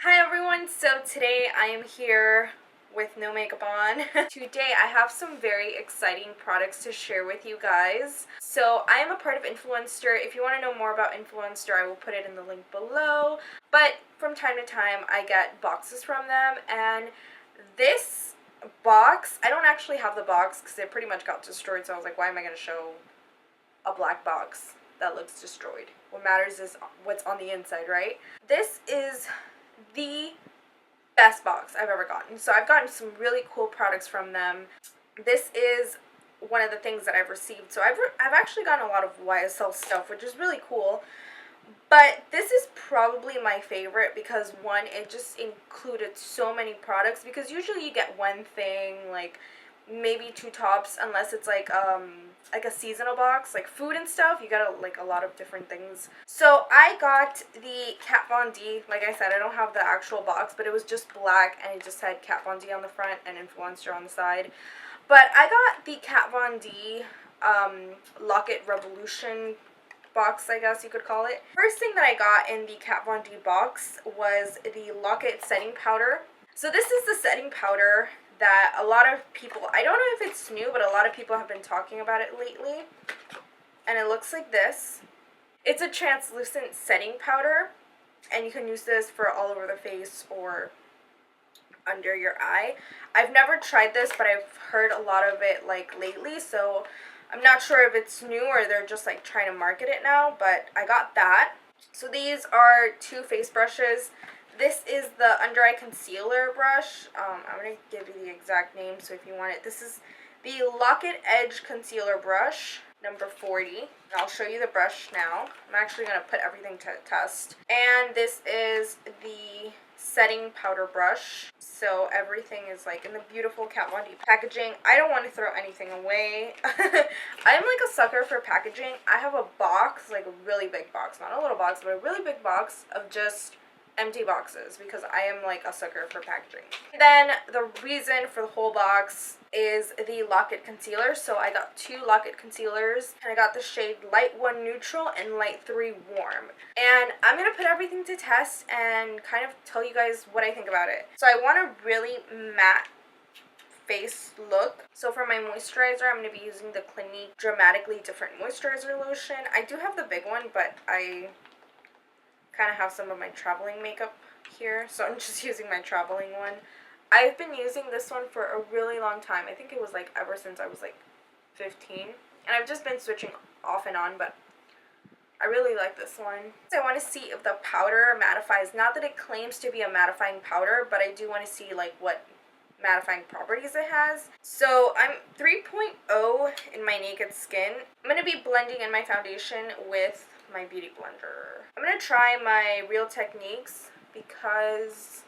Hi everyone, so today I am here with no makeup on. Today I have some very exciting products to share with you guys. So I am a part of Influenster. If you want to know more about Influenster, I will put it in the link below. But from time to time I get boxes from them, and this box, I don't actually have the box because it pretty much got destroyed, so I was like, why am I going to show a black box that looks destroyed? What matters is what's on the inside, right? This is the best box I've ever gotten. So I've gotten some really cool products from them. This is one of the things that I've received. So I've actually gotten a lot of YSL stuff, which is really cool. But this is probably my favorite because, one, it just included so many products, because usually you get one thing, like maybe two tops, unless it's like a seasonal box, like food and stuff. You got like a lot of different things. So I got the Kat Von D. Like I said, I don't have the actual box, but it was just black and it just had Kat Von D on the front and Influencer on the side. But I got the Kat Von D Locket Revolution box, I guess you could call it. First thing that I got in the Kat Von D box was the Locket setting powder. So this is the setting powder that a lot of people, I don't know if it's new, but a lot of people have been talking about it lately. And it looks like this. It's a translucent setting powder, and you can use this for all over the face or under your eye. I've never tried this, but I've heard a lot of it like lately, so I'm not sure if it's new or they're just like trying to market it now, but I got that. So these are two face brushes. This is the under eye concealer brush. I'm going to give you the exact name, so if you want it. This is the Locket Edge Concealer Brush, number 40. And I'll show you the brush now. I'm actually going to put everything to test. And this is the setting powder brush. So everything is like in the beautiful Kat Von D packaging. I don't want to throw anything away. I'm like a sucker for packaging. I have a box, like a really big box. Not a little box, but a really big box of just empty boxes, because I am like a sucker for packaging. And then the reason for the whole box is the Locket concealer. So I got two Locket concealers, and I got the shade Light 1 Neutral and Light 3 Warm. And I'm going to put everything to test and kind of tell you guys what I think about it. So I want a really matte face look. So for my moisturizer, I'm going to be using the Clinique Dramatically Different Moisturizer Lotion. I do have the big one, but I kind of have some of my traveling makeup here, so I'm just using my traveling one. I've been using this one for a really long time. I think it was like ever since I was like 15, and I've just been switching off and on, but I really like this one. So I want to see if the powder mattifies. Not that it claims to be a mattifying powder, but I do want to see like what mattifying properties it has. So I'm 3.0 in my naked skin. I'm going to be blending in my foundation with my beauty blender. I'm going to try my Real Techniques because,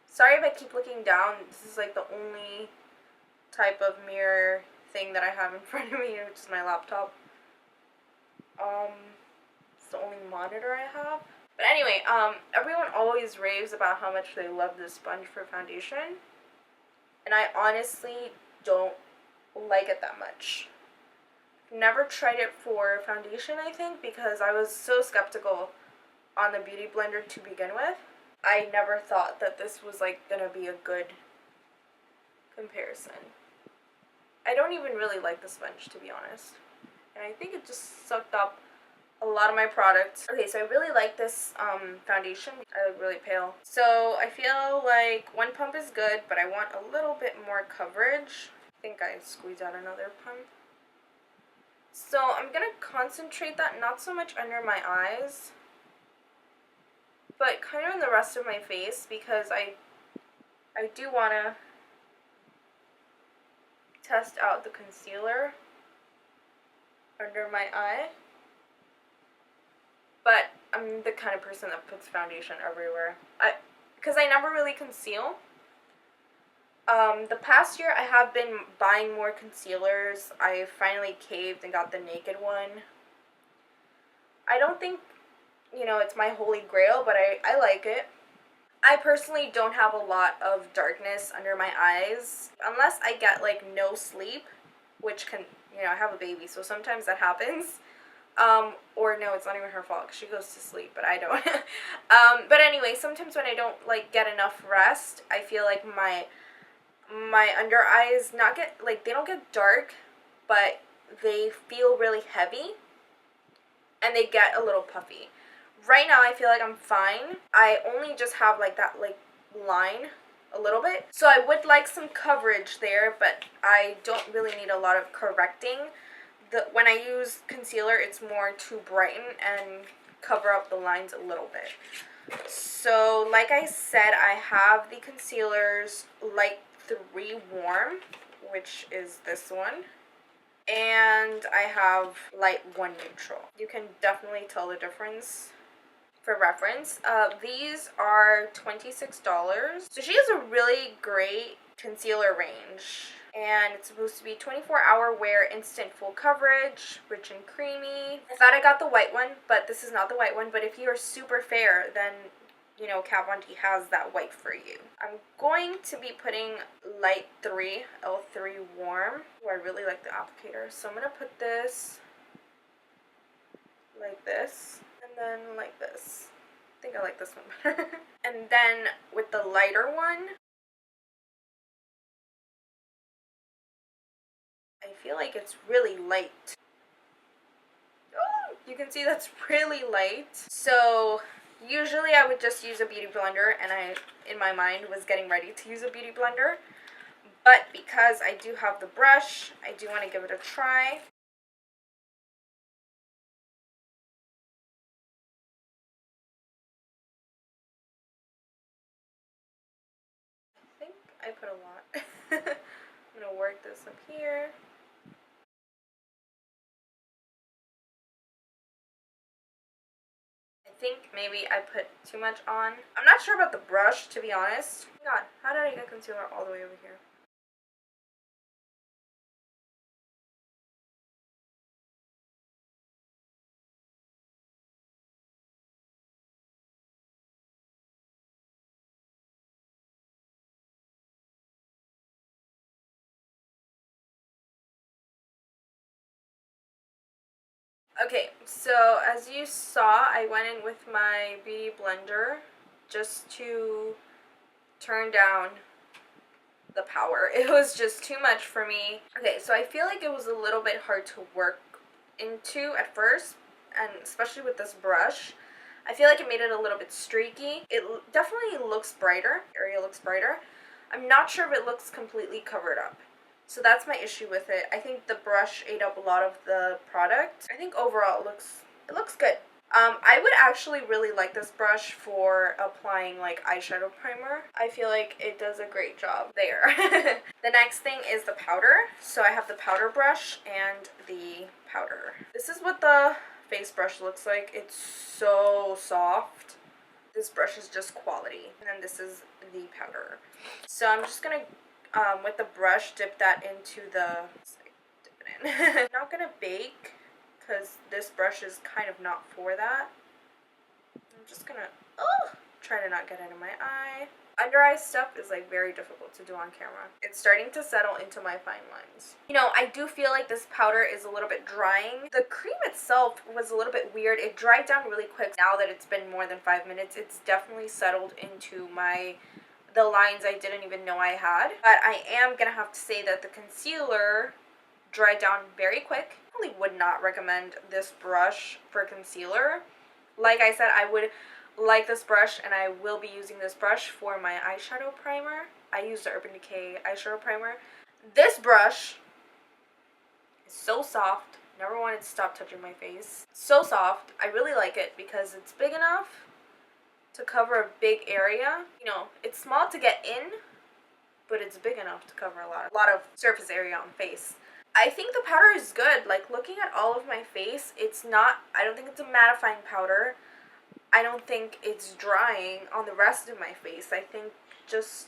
sorry if I keep looking down, this is like the only type of mirror thing that I have in front of me, which is my laptop. It's the only monitor I have. But anyway, everyone always raves about how much they love this sponge for foundation, and I honestly don't like it that much. Never tried it for foundation, I think, because I was so skeptical on the beauty blender to begin with. I never thought that this was like gonna be a good comparison. I don't even really like the sponge, to be honest, and I think it just sucked up a lot of my product. Okay, so I really like this foundation. I look really pale, so I feel like one pump is good, but I want a little bit more coverage. I think I squeezed out another pump. So I'm going to concentrate that not so much under my eyes, but kind of in the rest of my face, because I do want to test out the concealer under my eye. But I'm the kind of person that puts foundation everywhere. Because I never really conceal. The past year I have been buying more concealers. I finally caved and got the Naked one. I don't think, you know, it's my holy grail, but I like it. I personally don't have a lot of darkness under my eyes. Unless I get like no sleep, which can, you know, I have a baby, so sometimes that happens. Or no, it's not even her fault 'cause she goes to sleep, but I don't. But anyway, sometimes when I don't like get enough rest, I feel like my under eyes not get like, they don't get dark, but they feel really heavy and they get a little puffy. Right now I feel like I'm fine. I only just have like that like line a little bit. So I would like some coverage there, but I don't really need a lot of correcting. When I use concealer, it's more to brighten and cover up the lines a little bit. So like I said, I have the concealers Light 3 Warm, which is this one. And I have Light 1 Neutral. You can definitely tell the difference. For reference, these are $26. So she has a really great concealer range. And it's supposed to be 24-hour wear, instant full coverage, rich and creamy. I thought I got the white one, but this is not the white one. But if you are super fair, then, you know, Kat Von D has that white for you. I'm going to be putting Light 3, L3 Warm. Oh, I really like the applicator. So I'm going to put this like this, and then like this. I think I like this one better. And then with the lighter one, I feel like it's really light. Oh, you can see that's really light. So usually I would just use a beauty blender, and I, in my mind, was getting ready to use a beauty blender. But because I do have the brush, I do want to give it a try. I think I put a lot. I'm going to work this up here. I think maybe I put too much on. I'm not sure about the brush, to be honest. God, how did I get concealer all the way over here? Okay, so as you saw, I went in with my beauty blender just to turn down the power. It was just too much for me. Okay, so I feel like it was a little bit hard to work into at first, and especially with this brush. I feel like it made it a little bit streaky. It definitely looks brighter. Area looks brighter. I'm not sure if it looks completely covered up. So that's my issue with it. I think the brush ate up a lot of the product. I think overall it looks good. I would actually really like this brush for applying like eyeshadow primer. I feel like it does a great job there. The next thing is the powder. So I have the powder brush and the powder. This is what the face brush looks like. It's so soft. This brush is just quality. And then this is the powder. So I'm just gonna with the brush dip that into the, dip it in. I'm not gonna bake because this brush is kind of not for that. I'm just gonna try to not get into my eye. Under eye stuff is like very difficult to do on camera. It's starting to settle into my fine lines. You know, I do feel like this powder is a little bit drying. The cream itself was a little bit weird. It dried down really quick. Now that it's been more than 5 minutes, it's definitely settled into the lines I didn't even know I had. But I am gonna have to say that the concealer dried down very quick. I really would not recommend this brush for concealer. Like I said, I would like this brush, and I will be using this brush for my eyeshadow primer. I use the Urban Decay eyeshadow primer. This brush is so soft. Never wanted to stop touching my face. So soft. I really like it because it's big enough to cover a big area. You know, it's small to get in, but it's big enough to cover a lot of surface area on face. I think the powder is good. Like, looking at all of my face, it's not, I don't think it's a mattifying powder. I don't think it's drying on the rest of my face. I think it's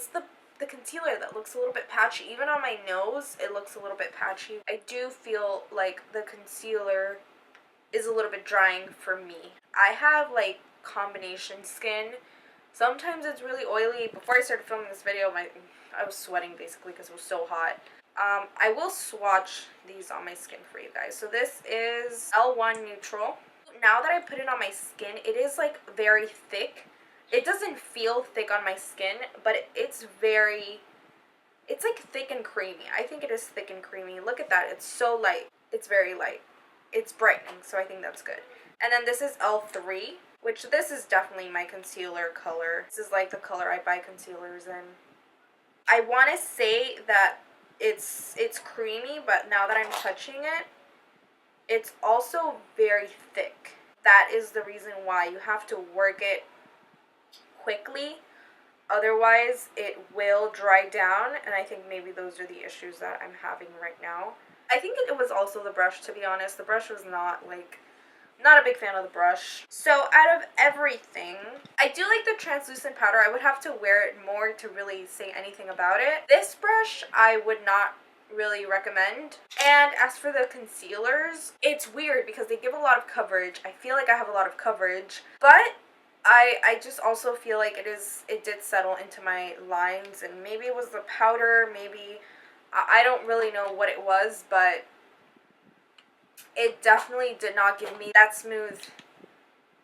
the concealer that looks a little bit patchy. Even on my nose, it looks a little bit patchy. I do feel like the concealer is a little bit drying for me. I have like combination skin. Sometimes it's really oily. Before I started filming this video, I was sweating basically because it was so hot. I will swatch these on my skin for you guys. So this is L1 Neutral. Now that I put it on my skin, it is like very thick. It doesn't feel thick on my skin, but it's like thick and creamy. I think it is thick and creamy. Look at that. It's so light. It's very light. It's brightening, so I think that's good. And then this is L3, which this is definitely my concealer color. This is like the color I buy concealers in. I want to say that it's creamy, but now that I'm touching it, it's also very thick. That is the reason why you have to work it quickly. Otherwise, it will dry down, and I think maybe those are the issues that I'm having right now. I think it was also the brush, to be honest. The brush was not a big fan of the brush. So out of everything, I do like the translucent powder. I would have to wear it more to really say anything about it. This brush, I would not really recommend. And as for the concealers, it's weird because they give a lot of coverage. I feel like I have a lot of coverage, but I just also feel like it did settle into my lines, and maybe it was the powder, maybe, I don't really know what it was, but it definitely did not give me that smooth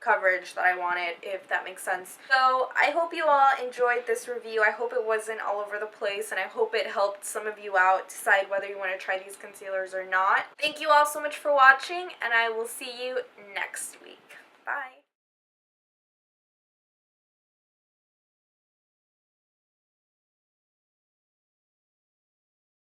coverage that I wanted, if that makes sense. So I hope you all enjoyed this review. I hope it wasn't all over the place, and I hope it helped some of you out decide whether you want to try these concealers or not. Thank you all so much for watching, and I will see you next week. Bye!